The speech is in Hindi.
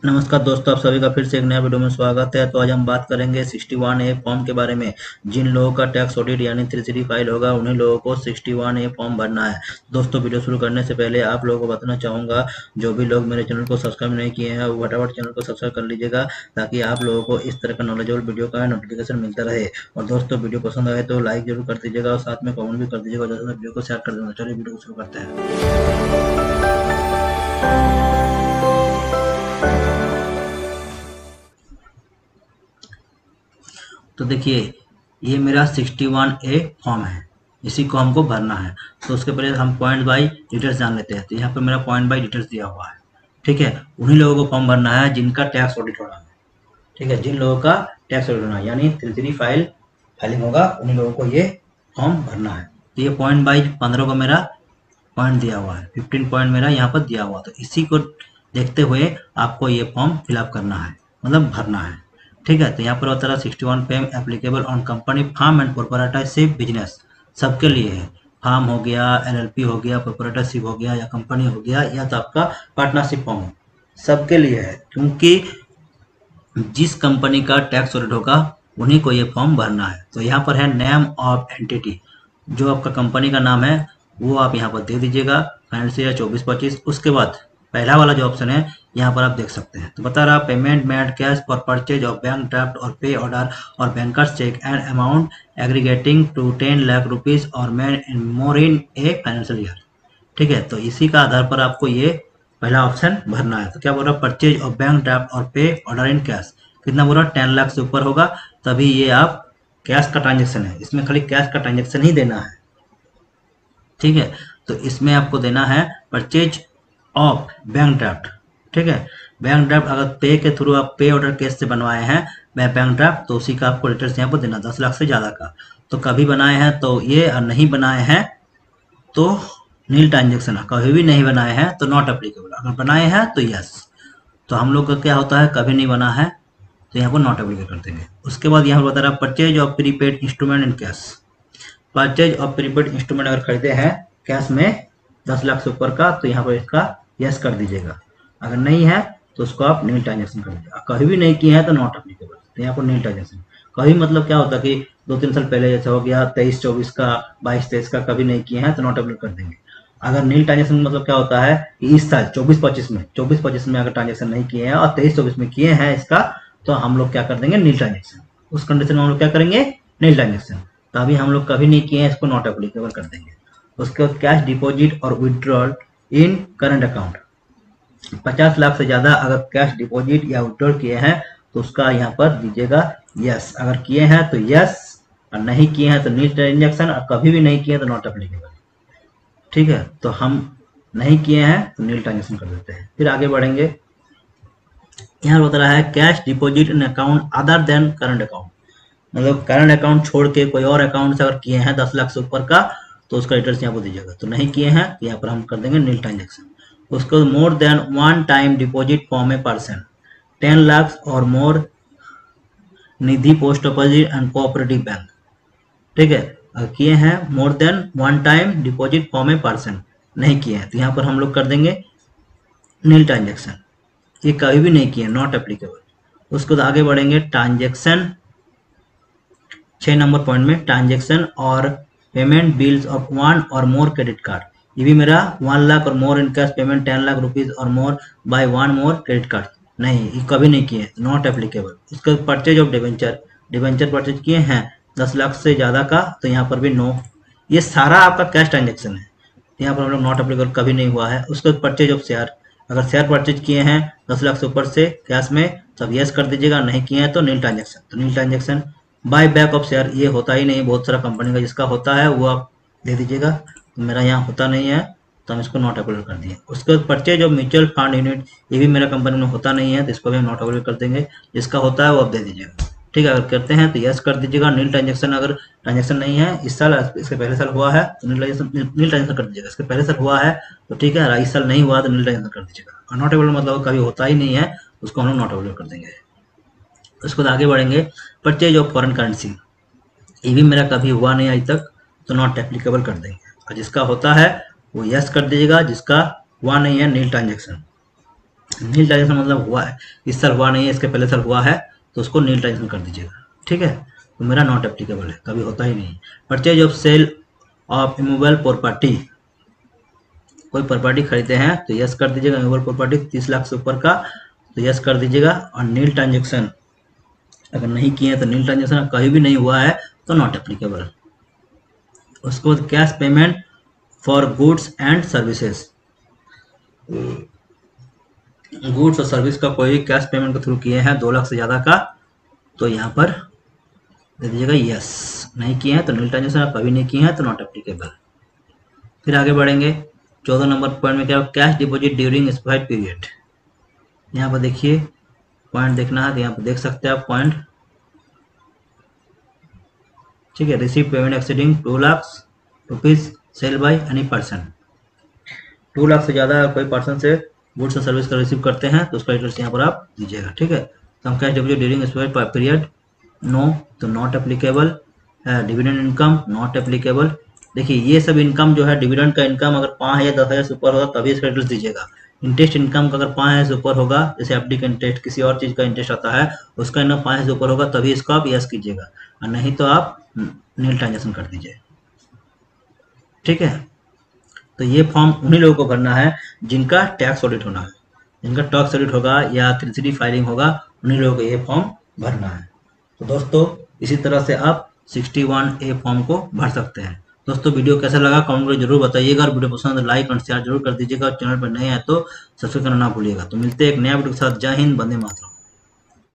नमस्कार दोस्तों, आप सभी का फिर से एक नया वीडियो में स्वागत है। तो आज हम बात करेंगे 61A फॉर्म के बारे में। जिन लोगों का टैक्स ऑडिट यानी 303 फाइल होगा उन्हीं लोगों को 61A फॉर्म भरना है। दोस्तों, वीडियो शुरू करने से पहले आप लोगों को बताना चाहूँगा, जो भी लोग मेरे चैनल को सब्सक्राइब नहीं किए हैं वो फटाफट चैनल को सब्सक्राइब कर लीजिएगा, ताकि आप लोगों को इस तरह का नॉलेजेबल वीडियो का नोटिफिकेशन मिलता रहे। और दोस्तों, वीडियो पसंद आए तो लाइक जरूर कर दीजिएगा और साथ में कमेंट भी कर दीजिएगा और वीडियो को शेयर कर देना। चलिए वीडियो को शुरू करते हैं। तो देखिए, ये मेरा 61A फॉर्म है, इसी को हमको भरना है। तो उसके पहले हम पॉइंट बाई डिटेल्स जान लेते हैं। तो यहाँ पे मेरा पॉइंट बाई डिटेल्स दिया हुआ है, ठीक है। उन्हीं लोगों को फॉर्म भरना है जिनका टैक्स ऑडिट होना है, ठीक है। जिन लोगों का टैक्स ऑडिट होना है यानी 303 फाइलिंग होगा, उन्हीं लोगों को ये फॉर्म भरना है। तो ये पॉइंट बाई 15 को मेरा पॉइंट दिया हुआ है, 15 पॉइंट मेरा यहाँ पर दिया हुआ। तो इसी को देखते हुए आपको ये फॉर्म फिलअप करना है, मतलब भरना है, ठीक है। तो यहाँ पर बता रहा 61 पेम applicable on company firm and proprietorship business, सबके लिए है। फार्म हो गया, एलएलपी हो गया, प्रोप्राइटरशिप हो गया, या कंपनी हो गया, या तो आपका पार्टनरशिप फॉर्म हो, सबके लिए है। क्योंकि जिस कंपनी का टैक्स ऑडिट होगा उन्हीं को ये फॉर्म भरना है। तो यहाँ पर है नेम ऑफ एंटिटी, जो आपका कंपनी का नाम है वो आप यहाँ पर दे दीजिएगा, फाइनेंशियल ईयर 24-25। उसके बाद पहला वाला जो ऑप्शन है यहाँ पर आप देख सकते हैं। तो बता रहा payment made cash for purchase of bank draft और पे ऑर्डर और bankers cheque and amount aggregating to 10 lakh rupees और more in a financial year, ठीक है। तो इसी का आधार पर आपको ये पहला ऑप्शन भरना है। तो क्या बोल रहा है, परचेज ऑफ बैंक ड्राफ्ट और पे ऑर्डर इन कैश, कितना बोल रहा है, 10 लाख से ऊपर होगा तभी ये आप कैश का ट्रांजेक्शन है, इसमें खाली कैश का ट्रांजेक्शन ही देना है, ठीक है। तो इसमें आपको देना है परचेज ऑफ बैंक ड्राफ्ट, ठीक है। बैंक ड्राफ्ट अगर पे के थ्रू आप पे ऑर्डर केस से बनवाए हैं बैंक ड्राफ्ट, तो उसी का आपको डिटेल्स यहाँ पर देना, 10 लाख से ज़्यादा का। तो कभी बनाए हैं तो ये, और नहीं बनाए हैं तो नील ट्रांजेक्शन है। कभी भी नहीं बनाए हैं तो नॉट एप्लीकेबल, अगर बनाए हैं तो यस। तो हम लोग का क्या होता है, कभी नहीं बना है तो यहाँ पर नॉट एप्लीकेबल कर देंगे। उसके बाद यहाँ पर बता रहा purchase of prepaid instrument in cash, purchase of prepaid instrument अगर खरीदे हैं कैश में 10 लाख से ऊपर का, तो यहाँ पर इसका यस कर दीजिएगा। अगर नहीं है तो उसको आप नील ट्रांजेक्शन कर दीजिएगा। कभी भी नहीं किए हैं तो नॉट एप्लीकेबल, तो यहाँ पर नील ट्रांजेक्शन। कभी मतलब क्या होता है कि 2-3 साल पहले जैसे हो गया 23-24 का, 22-23 का कभी नहीं किए हैं तो नॉट एप्लीकेबल कर देंगे। अगर नील ट्रांजेक्शन मतलब क्या होता है कि इस साल 24-25 में अगर ट्रांजेक्शन नहीं किए हैं और 23-24 में किए हैं इसका, तो हम लोग क्या कर देंगे, नील ट्रांजेक्शन। उस कंडीशन में हम लोग क्या करेंगे, नील ट्रांजेक्शन। तो अभी हम लोग कभी नहीं किए हैं, इसको नॉट एप्लीकेबल कर देंगे। उसके बाद कैश डिपॉजिट और विड्रॉल इन करंट अकाउंट, 50 लाख से ज्यादा अगर कैश डिपॉजिट या विड्रॉल किए हैं तो उसका यहाँ पर दीजिएगा यस। अगर किए हैं तो यस, और नहीं किए हैं तो नील ट्रांजेक्शन, और कभी भी नहीं किए तो नॉट एप्लीकेबल, ठीक है। तो हम नहीं किए हैं तो नील ट्रांजेक्शन कर देते हैं। फिर आगे बढ़ेंगे, यहाँ बता रहा है cash deposit in account other than current account, मतलब करंट अकाउंट छोड़ के कोई और अकाउंट से अगर किए हैं 10 लाख से ऊपर का, तो उसका डिटेल्स यहाँ पर दीजिएगा। तो नहीं किए हैं तो यहाँ पर हम कर देंगे नील ट्रांजेक्शन। उसको more than one time deposit from a person 10 lakh or more Nidhi post deposit and cooperative bank, ठीक है। अगर किए हैं more than one time deposit from a person, नहीं किए हैं तो यहाँ पर हम लोग कर देंगे नील ट्रांजेक्शन। ये कभी भी नहीं किए, नॉट एप्लीकेबल। उसके बाद आगे बढ़ेंगे ट्रांजेक्शन 6 नंबर पॉइंट में, ट्रांजेक्शन और पेमेंट बिल्स ऑफ 1 और मोर क्रेडिट कार्ड, ये भी मेरा 1 lakh or more in cash payment 10 lakh rupees और more by 1 more credit card, नहीं, ये कभी नहीं किए, नॉट एप्लीकेबल। उसके परचेज ऑफ डिवेंचर परचेज किए हैं 10 लाख से ज़्यादा का, तो यहाँ पर भी नो। ये सारा आपका कैश ट्रांजेक्शन है, यहाँ पर हम लोग नॉट एप्लीकेबल कभी नहीं हुआ है। उसके परचेज ऑफ शेयर, अगर शेयर परचेज किए हैं 10 लाख से ऊपर से कैश में, तब यस कर दीजिएगा, नहीं किए हैं तो नील ट्रांजेक्शन, तो nil transaction. Buy back of share, ये होता ही नहीं, बहुत सारा कंपनी का जिसका होता है वो आप दे दीजिएगा, तो मेरा यहाँ होता नहीं है तो हम इसको नॉट एप्लीकेबल कर दिए। उसके बाद purchase of mutual fund unit, ये भी मेरा कंपनी में होता नहीं है तो इसको भी हम नॉट एप्लीकेबल कर देंगे। जिसका होता है वो आप दे दीजिएगा, ठीक है। अगर करते हैं तो यस कर दीजिएगा। नील ट्रांजेक्शन, अगर ट्रांजेक्शन नहीं है इस साल, इसके पहले साल हुआ है तो नील ट्रांजेक्शन कर दीजिएगा। इसके पहले साल हुआ है तो ठीक है, इस साल नहीं हुआ तो नील ट्रांजेक्शन कर दीजिएगा। और नॉट एप्लीकेबल मतलब कभी होता ही नहीं है, उसको हम लोग नॉट एप्लीकेबल कर देंगे। उसके बाद आगे बढ़ेंगे, परचेज ऑफ फॉरेन करेंसी, ये भी मेरा कभी हुआ नहीं आज तक, तो नॉट एप्लीकेबल कर देंगे। और जिसका होता है वो यस कर दीजिएगा, जिसका हुआ नहीं है नील ट्रांजेक्शन। नील ट्रांजेक्शन मतलब हुआ है, इस साल हुआ नहीं है, इसके पहले साल हुआ है, तो उसको नील ट्रांजेक्शन कर दीजिएगा। ठीक है, तो मेरा नॉट एप्लीकेबल है, कभी होता ही नहीं। Purchase of sale of immovable property, कोई प्रॉपर्टी खरीदते हैं तो यस कर दीजिएगा। इमूवेबल प्रॉपर्टी 30 लाख से ऊपर का तो यस कर दीजिएगा। और नील ट्रांजेक्शन अगर नहीं किए तो नील ट्रांजेक्शन कहीं भी नहीं हुआ है तो नॉट एप्लीकेबल। उसके बाद cash payment for goods and services, goods और सर्विस का कोई कैश पेमेंट के थ्रू किए हैं 2 लाख से ज़्यादा का, तो यहाँ पर दे दीजिएगा यस। नहीं किए हैं तो नील ट्रांजेक्शन, आप कभी नहीं किए हैं तो नॉट एप्लीकेबल। फिर आगे बढ़ेंगे 14 नंबर पॉइंट में, क्या cash deposit during specified period. यहाँ पर देखिए पॉइंट देखना है तो यहाँ पर देख सकते हैं आप पॉइंट। ठीक है, receive payment exceeding 2 lakh rupees sale by any person, 2 lakh से ज़्यादा कोई पर्सन से गुड्स और सर्विस का रिसीव करते हैं तो उसका डिटेल्स यहाँ पर आप दीजिएगा। ठीक है, some cash deposit during specified period, no तो not applicable. Dividend income not applicable. देखिए ये सब इनकम जो है, डिविडेंड का इनकम अगर 5 या 10 हज़ार से ऊपर होगा तभी इसका डिटेल्स दीजिएगा। इंटरेस्ट इनकम का अगर 5 हज़ार से ऊपर होगा, जैसे एफडी का इंटरेस्ट, किसी और चीज़ का इंटरेस्ट आता है, उसका इनकम 5 हज़ार से ऊपर होगा तभी इसको आप यस कीजिएगा, और नहीं तो आप नील ट्रांजेक्शन कर दीजिए। ठीक है, तो ये फॉर्म उन्हीं लोगों को भरना है जिनका टैक्स ऑडिट होना है, जिनका टैक्स ऑडिट होगा या 3CD फाइलिंग होगा, उन्हीं लोगों को ये फॉर्म भरना है। तो दोस्तों इसी तरह से आप 61A फॉर्म को भर सकते हैं। दोस्तों वीडियो कैसा लगा कमेंट में जरूर बताइएगा, और वीडियो पसंद लाइक और शेयर जरूर कर दीजिएगा, और चैनल पर नए हैं तो सब्सक्राइब करना ना भूलिएगा। तो मिलते हैं एक नया वीडियो के साथ। जय हिंद, वंदे मातरम।